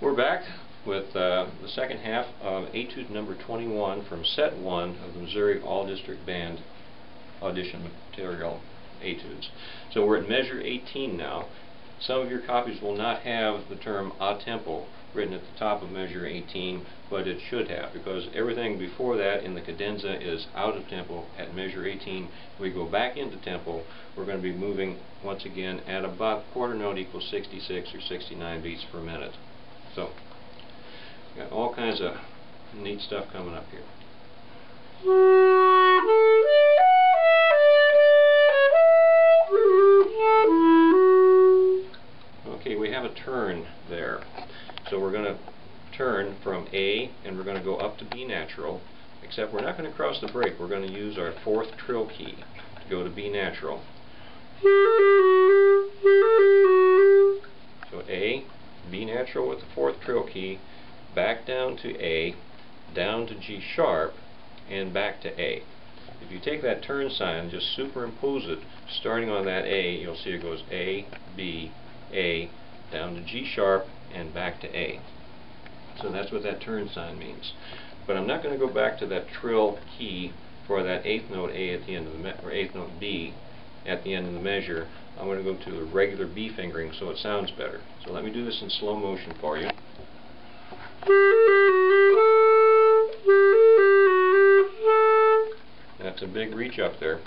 We're back with the second half of Etude number 21 from set 1 of the Missouri All-District Band audition material Etudes. So we're at measure 18 now. Some of your copies will not have the term a tempo written at the top of measure 18, but it should have, because everything before that in the cadenza is out of tempo. At measure 18 we go back into tempo. We're going to be moving once again at about quarter note equals 66 or 69 beats per minute. So, got all kinds of neat stuff coming up here. Okay, we have a turn there. So we're going to turn from A and we're going to go up to B natural, except we're not going to cross the break. We're going to use our fourth trill key to go to B natural. So A, B natural with the fourth trill key, back down to A, down to G sharp, and back to A. If you take that turn sign and just superimpose it, starting on that A, you'll see it goes A, B, A, down to G sharp, and back to A. So that's what that turn sign means. But I'm not going to go back to that trill key for that eighth note A at the end of the or eighth note B at the end of the measure. I'm going to go to the regular B fingering so it sounds better. So let me do this in slow motion for you. That's a big reach up there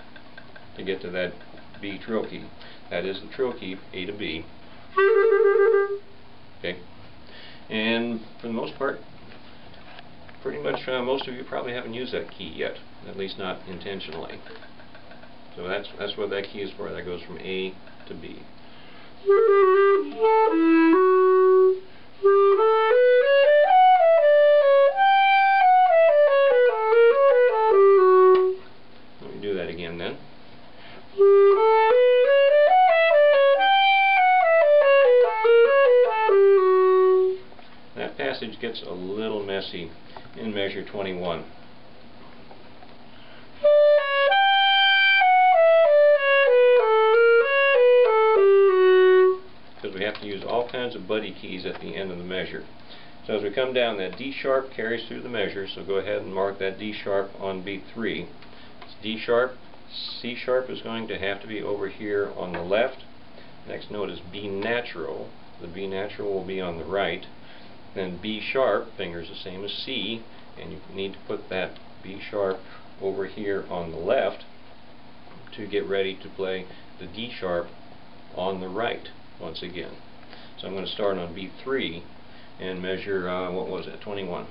to get to that B trill key. That is the trill key, A to B. Okay, and for the most part, pretty much most of you probably haven't used that key yet, at least not intentionally. So that's what that key is for. That goes from A to B. Let me do that again then. That passage gets a little messy in measure 21. Because we have to use all kinds of buddy keys at the end of the measure. So as we come down, that D sharp carries through the measure, so go ahead and mark that D sharp on beat 3. It's D sharp, C sharp is going to have to be over here on the left. Next note is B natural. The B natural will be on the right. Then B sharp, fingers the same as C, and you need to put that B sharp over here on the left to get ready to play the D sharp on the right once again. So I'm going to start on beat 3 and measure, what was it, 21.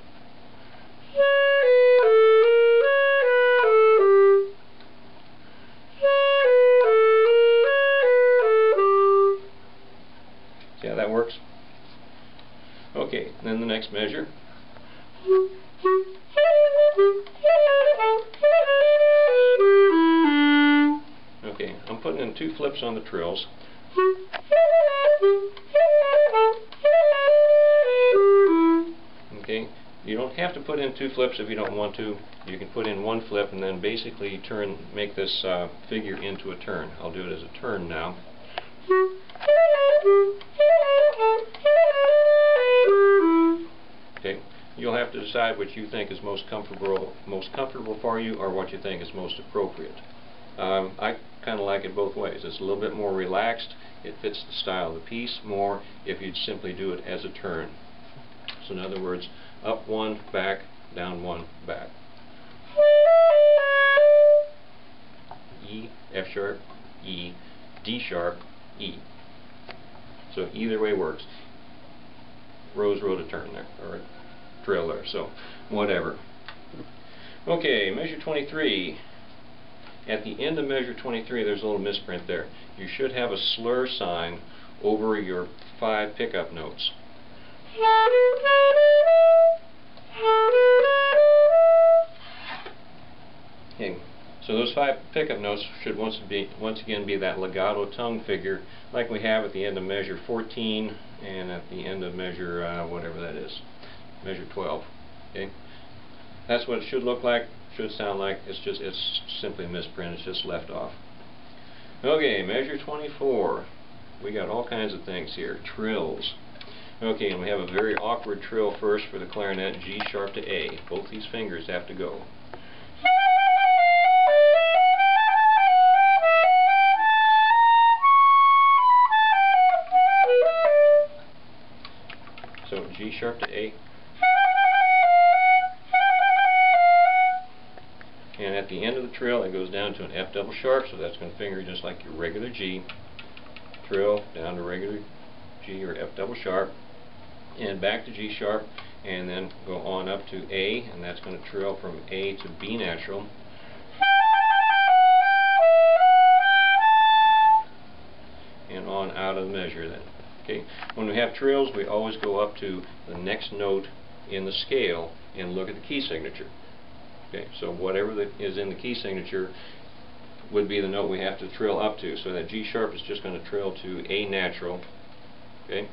See how that works? Okay, then the next measure. Okay, I'm putting in 2 flips on the trills. Okay, you don't have to put in 2 flips if you don't want to. You can put in 1 flip and then basically make this figure into a turn. I'll do it as a turn now. Okay, you'll have to decide what you think is most comfortable for you, or what you think is most appropriate. I kind of like it both ways. It's a little bit more relaxed. It fits the style of the piece more if you'd simply do it as a turn. So in other words, up 1, back, down 1, back. E, F sharp, E, D sharp, E. So either way works. Rose wrote a turn there, or a trill there, so whatever. Okay, measure 23. At the end of measure 23, there's a little misprint there. You should have a slur sign over your 5 pickup notes. Okay, so those 5 pickup notes should once again be that legato tongue figure, like we have at the end of measure 14 and at the end of measure whatever that is, measure 12. Okay, that's what it should look like, should sound like. It's simply a misprint. It's just left off. Okay, measure 24. We got all kinds of things here. Trills. Okay, and we have a very awkward trill first for the clarinet, G sharp to A. Both these fingers have to go. So G sharp to A. And at the end of the trill it goes down to an F double sharp, so that's going to finger just like your regular G. Trill down to regular G or F double sharp, and back to G sharp, and then go on up to A, and that's going to trill from A to B natural. And on out of the measure then. Okay. When we have trills, we always go up to the next note in the scale and look at the key signature. Okay, so whatever is in the key signature would be the note we have to trill up to. So that G sharp is just going to trill to A natural, okay,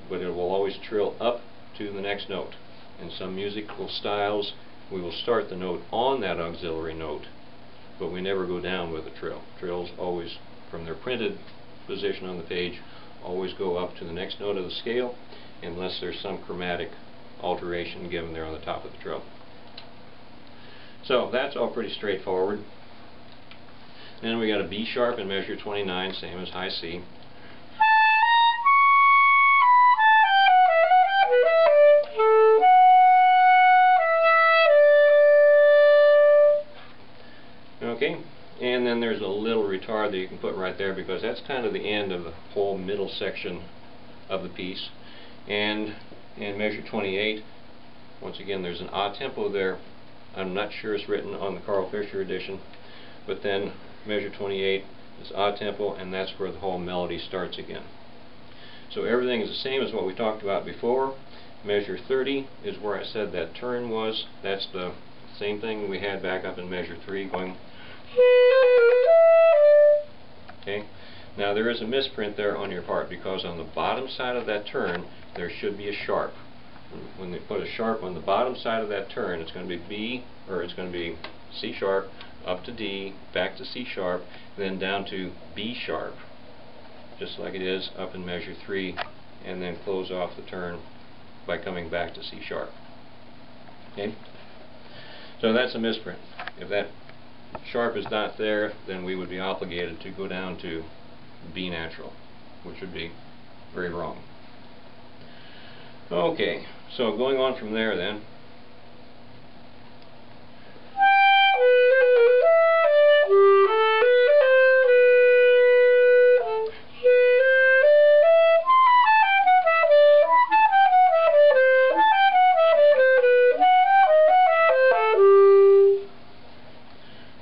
but it will always trill up to the next note. In some musical styles, we will start the note on that auxiliary note, but we never go down with a trill. Trills always, from their printed position on the page, always go up to the next note of the scale, unless there's some chromatic alteration given there on the top of the trill. So that's all pretty straightforward. Then we got a B sharp in measure 29, same as high C. Okay, and then there's a little retard that you can put right there because that's kind of the end of the whole middle section of the piece. And in measure 28, once again, there's an odd tempo there. I'm not sure it's written on the Carl Fischer edition, but then measure 28 is odd tempo, and that's where the whole melody starts again. So everything is the same as what we talked about before. Measure 30 is where I said that turn was. That's the same thing we had back up in measure 3 going. Okay. Now there is a misprint there on your part because on the bottom side of that turn there should be a sharp. When they put a sharp on the bottom side of that turn, it's going to be B, or it's going to be C sharp, up to D, back to C sharp, then down to B sharp, just like it is up in measure 3, and then close off the turn by coming back to C sharp. Okay? So that's a misprint. If that sharp is not there, then we would be obligated to go down to B natural, which would be very wrong. Okay, so going on from there then.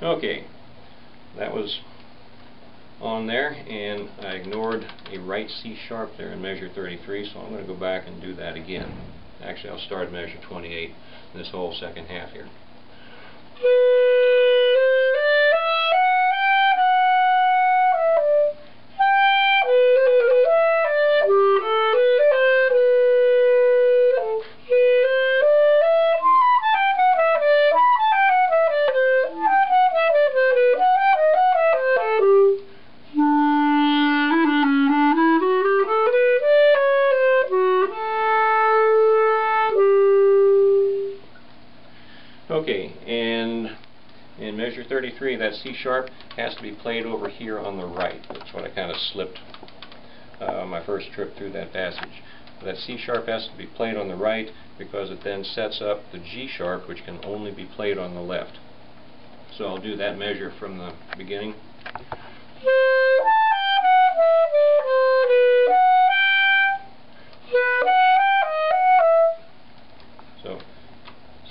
Okay, that was on there, and I ignored a right C sharp there in measure 33, so I'm going to go back and do that again. Actually, I'll start at measure 28 in this whole second half here. Okay, and in measure 33, that C sharp has to be played over here on the right. That's what I kind of slipped my first trip through that passage. That C sharp has to be played on the right because it then sets up the G sharp, which can only be played on the left. So I'll do that measure from the beginning. So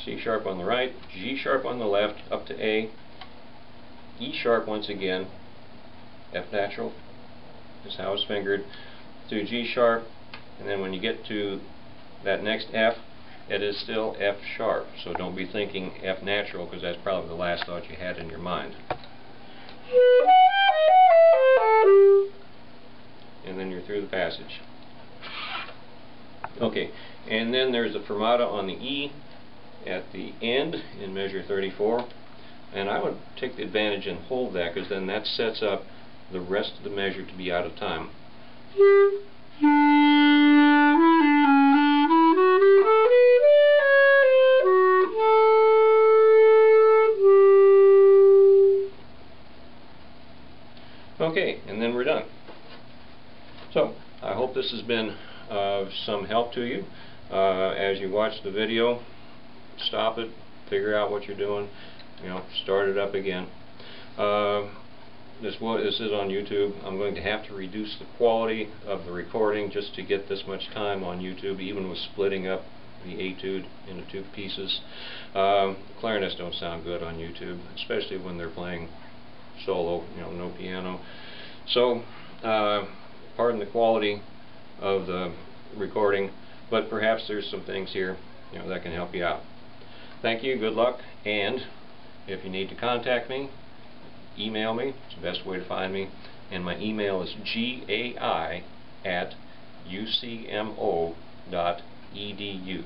C sharp on the right, G sharp on the left, up to A, E sharp once again, F natural is how it's fingered, to G sharp, and then when you get to that next F, it is still F sharp, so don't be thinking F natural because that's probably the last thought you had in your mind. And then you're through the passage. Okay, and then there's the fermata on the E at the end in measure 34, and I would take the advantage and hold that because then that sets up the rest of the measure to be out of time. Okay, and then we're done. So, I hope this has been of some help to you. As you watch the video, stop it, figure out what you're doing, start it up again. This is on YouTube. I'm going to have to reduce the quality of the recording just to get this much time on YouTube, even with splitting up the Etude into 2 pieces. Clarinets don't sound good on YouTube, especially when they're playing solo, no piano. So, pardon the quality of the recording, but perhaps there's some things here, that can help you out. Thank you, good luck, and if you need to contact me, email me. It's the best way to find me, and my email is gai@ucmo.edu.